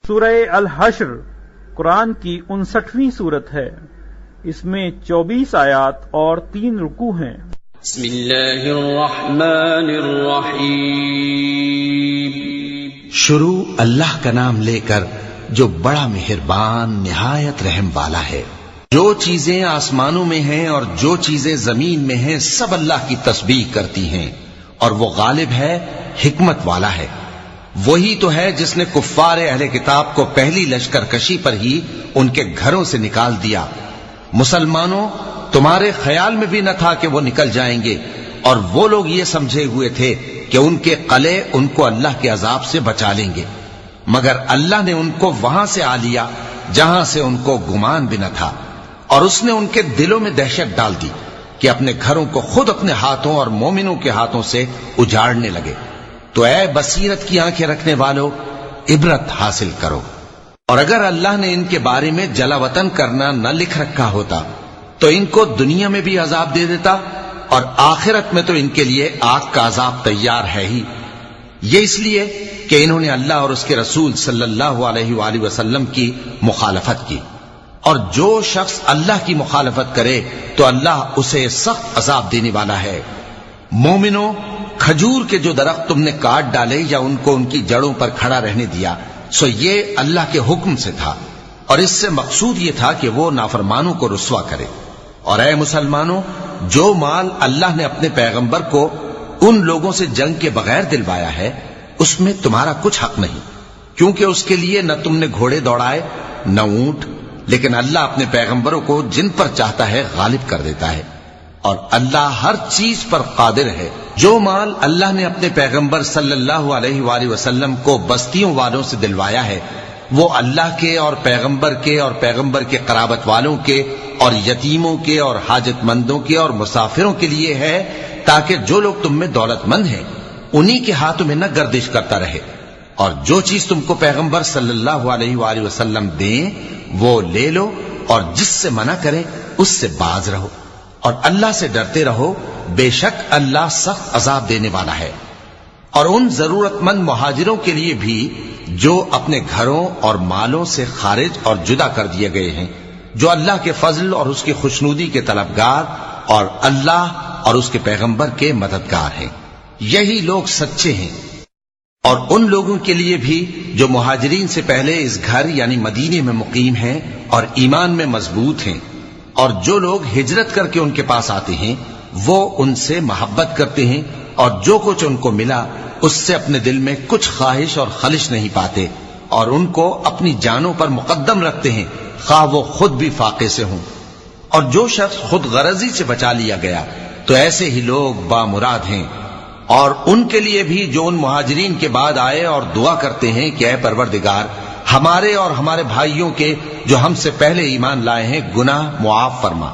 سورہ الحشر قرآن کی 59ویں صورت ہے۔ اس میں 24 آیات اور 3 رکوع ہیں۔ بسم اللہ الرحمن الرحیم۔ شروع اللہ کا نام لے کر جو بڑا مہربان نہایت رحم والا ہے۔ جو چیزیں آسمانوں میں ہیں اور جو چیزیں زمین میں ہیں سب اللہ کی تسبیح کرتی ہیں، اور وہ غالب ہے، حکمت والا ہے۔ وہی تو ہے جس نے کفار اہل کتاب کو پہلی لشکر کشی پر ہی ان کے گھروں سے نکال دیا۔ مسلمانوں، تمہارے خیال میں بھی نہ تھا کہ وہ نکل جائیں گے، اور وہ لوگ یہ سمجھے ہوئے تھے کہ ان کے قلعے ان کو اللہ کے عذاب سے بچا لیں گے، مگر اللہ نے ان کو وہاں سے آ لیا جہاں سے ان کو گمان بھی نہ تھا، اور اس نے ان کے دلوں میں دہشت ڈال دی کہ اپنے گھروں کو خود اپنے ہاتھوں اور مومنوں کے ہاتھوں سے اجاڑنے لگے۔ تو اے بصیرت کی آنکھیں رکھنے والو، عبرت حاصل کرو۔ اور اگر اللہ نے ان کے بارے میں جلا وطن کرنا نہ لکھ رکھا ہوتا تو ان کو دنیا میں بھی عذاب دے دیتا، اور آخرت میں تو ان کے لیے آگ کا عذاب تیار ہے ہی۔ یہ اس لیے کہ انہوں نے اللہ اور اس کے رسول صلی اللہ علیہ وآلہ وسلم کی مخالفت کی، اور جو شخص اللہ کی مخالفت کرے تو اللہ اسے سخت عذاب دینے والا ہے۔ مومنوں، کھجور کے جو درخت تم نے کاٹ ڈالے یا ان کو ان کی جڑوں پر کھڑا رہنے دیا، سو یہ اللہ کے حکم سے تھا، اور اس سے مقصود یہ تھا کہ وہ نافرمانوں کو رسوا کرے۔ اور اے مسلمانوں، جو مال اللہ نے اپنے پیغمبر کو ان لوگوں سے جنگ کے بغیر دلوایا ہے اس میں تمہارا کچھ حق نہیں، کیونکہ اس کے لیے نہ تم نے گھوڑے دوڑائے نہ اونٹ، لیکن اللہ اپنے پیغمبروں کو جن پر چاہتا ہے غالب کر دیتا ہے، اور اللہ ہر چیز پر قادر ہے۔ جو مال اللہ نے اپنے پیغمبر صلی اللہ علیہ وآلہ وسلم کو بستیوں والوں سے دلوایا ہے وہ اللہ کے اور پیغمبر کے قرابت والوں کے اور یتیموں کے اور حاجت مندوں کے اور مسافروں کے لیے ہے، تاکہ جو لوگ تم میں دولت مند ہیں انہی کے ہاتھوں میں نہ گردش کرتا رہے، اور جو چیز تم کو پیغمبر صلی اللہ علیہ وآلہ وسلم دیں وہ لے لو، اور جس سے منع کریں اس سے باز رہو، اور اللہ سے ڈرتے رہو، بے شک اللہ سخت عذاب دینے والا ہے۔ اور ان ضرورت مند مہاجروں کے لیے بھی جو اپنے گھروں اور مالوں سے خارج اور جدا کر دیے گئے ہیں، جو اللہ کے فضل اور اس کی خوشنودی کے طلبگار اور اللہ اور اس کے پیغمبر کے مددگار ہیں، یہی لوگ سچے ہیں۔ اور ان لوگوں کے لیے بھی جو مہاجرین سے پہلے اس گھر یعنی مدینے میں مقیم ہیں اور ایمان میں مضبوط ہیں، اور جو لوگ ہجرت کر کے ان کے پاس آتے ہیں وہ ان سے محبت کرتے ہیں، اور جو کچھ ان کو ملا اس سے اپنے دل میں کچھ خواہش اور خلش نہیں پاتے، اور ان کو اپنی جانوں پر مقدم رکھتے ہیں خواہ وہ خود بھی فاقے سے ہوں۔ اور جو شخص خود غرضی سے بچا لیا گیا تو ایسے ہی لوگ بامراد ہیں۔ اور ان کے لیے بھی جو ان مہاجرین کے بعد آئے اور دعا کرتے ہیں کہ اے پروردگار، ہمارے اور ہمارے بھائیوں کے جو ہم سے پہلے ایمان لائے ہیں گناہ معاف فرما،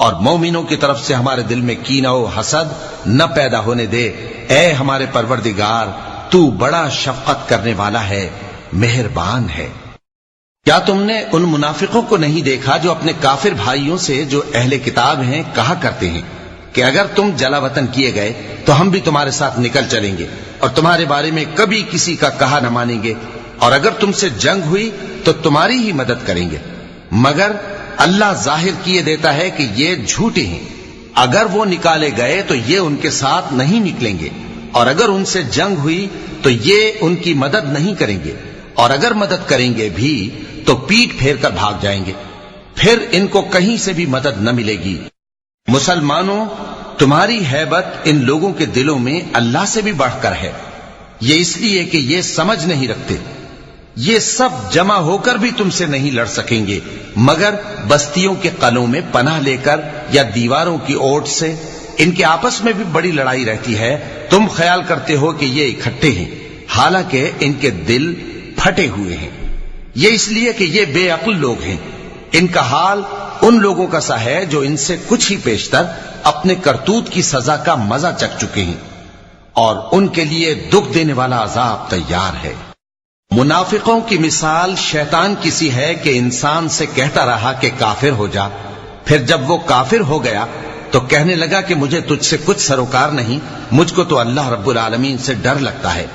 اور مومنوں کی طرف سے ہمارے دل میں کینہ و حسد نہ پیدا ہونے دے، اے ہمارے پروردگار تو بڑا شفقت کرنے والا ہے، مہربان ہے۔ کیا تم نے ان منافقوں کو نہیں دیکھا جو اپنے کافر بھائیوں سے جو اہل کتاب ہیں کہا کرتے ہیں کہ اگر تم جلا وطن کیے گئے تو ہم بھی تمہارے ساتھ نکل چلیں گے، اور تمہارے بارے میں کبھی کسی کا کہا نہ مانیں گے، اور اگر تم سے جنگ ہوئی تو تمہاری ہی مدد کریں گے، مگر اللہ ظاہر کیے دیتا ہے کہ یہ جھوٹے ہیں۔ اگر وہ نکالے گئے تو یہ ان کے ساتھ نہیں نکلیں گے، اور اگر ان سے جنگ ہوئی تو یہ ان کی مدد نہیں کریں گے، اور اگر مدد کریں گے بھی تو پیٹ پھیر کر بھاگ جائیں گے، پھر ان کو کہیں سے بھی مدد نہ ملے گی۔ مسلمانوں، تمہاری ہیبت ان لوگوں کے دلوں میں اللہ سے بھی بڑھ کر ہے، یہ اس لیے کہ یہ سمجھ نہیں رکھتے۔ یہ سب جمع ہو کر بھی تم سے نہیں لڑ سکیں گے مگر بستیوں کے قلعوں میں پناہ لے کر یا دیواروں کی اوٹ سے۔ ان کے آپس میں بھی بڑی لڑائی رہتی ہے، تم خیال کرتے ہو کہ یہ اکٹھے ہیں، حالانکہ ان کے دل پھٹے ہوئے ہیں۔ یہ اس لیے کہ یہ بے عقل لوگ ہیں۔ ان کا حال ان لوگوں کا سا ہے جو ان سے کچھ ہی پیشتر اپنے کرتوت کی سزا کا مزہ چکھ چکے ہیں، اور ان کے لیے دکھ دینے والا عذاب تیار ہے۔ منافقوں کی مثال شیطان کی سی ہے کہ انسان سے کہتا رہا کہ کافر ہو جا، پھر جب وہ کافر ہو گیا تو کہنے لگا کہ مجھے تجھ سے کچھ سروکار نہیں، مجھ کو تو اللہ رب العالمین سے ڈر لگتا ہے۔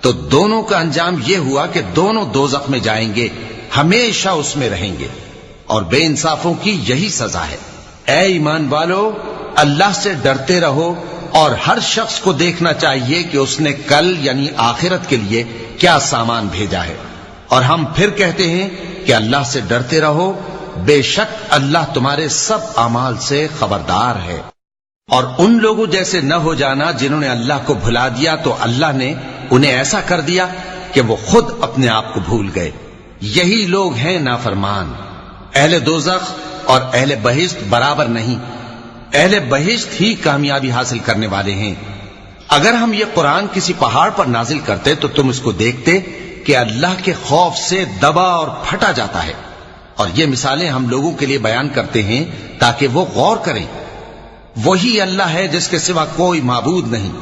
تو دونوں کا انجام یہ ہوا کہ دونوں دوزخ میں جائیں گے، ہمیشہ اس میں رہیں گے، اور بے انصافوں کی یہی سزا ہے۔ اے ایمان والو، اللہ سے ڈرتے رہو، اور ہر شخص کو دیکھنا چاہیے کہ اس نے کل یعنی آخرت کے لیے کیا سامان بھیجا ہے۔ اور ہم پھر کہتے ہیں کہ اللہ سے ڈرتے رہو، بے شک اللہ تمہارے سب اعمال سے خبردار ہے۔ اور ان لوگوں جیسے نہ ہو جانا جنہوں نے اللہ کو بھلا دیا تو اللہ نے انہیں ایسا کر دیا کہ وہ خود اپنے آپ کو بھول گئے۔ یہی لوگ ہیں نافرمان۔ اہل دوزخ اور اہل بہشت برابر نہیں، اہل بہشت ہی کامیابی حاصل کرنے والے ہیں۔ اگر ہم یہ قرآن کسی پہاڑ پر نازل کرتے تو تم اس کو دیکھتے کہ اللہ کے خوف سے دبا اور پھٹا جاتا ہے۔ اور یہ مثالیں ہم لوگوں کے لیے بیان کرتے ہیں تاکہ وہ غور کریں۔ وہی اللہ ہے جس کے سوا کوئی معبود نہیں،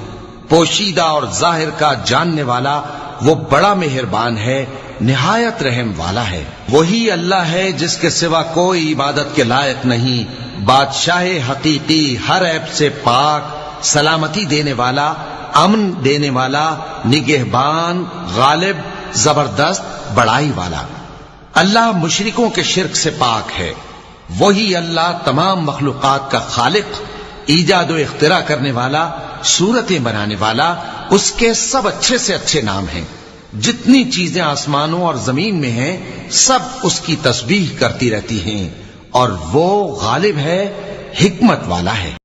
پوشیدہ اور ظاہر کا جاننے والا، وہ بڑا مہربان ہے، نہایت رحم والا ہے۔ وہی اللہ ہے جس کے سوا کوئی عبادت کے لائق نہیں، بادشاہ حقیقی، ہر عیب سے پاک، سلامتی دینے والا، امن دینے والا، نگہبان، غالب، زبردست، بڑائی والا۔ اللہ مشرکوں کے شرک سے پاک ہے۔ وہی اللہ تمام مخلوقات کا خالق، ایجاد و اختراع کرنے والا، صورتیں بنانے والا، اس کے سب اچھے سے اچھے نام ہیں۔ جتنی چیزیں آسمانوں اور زمین میں ہیں سب اس کی تسبیح کرتی رہتی ہیں، اور وہ غالب ہے، حکمت والا ہے۔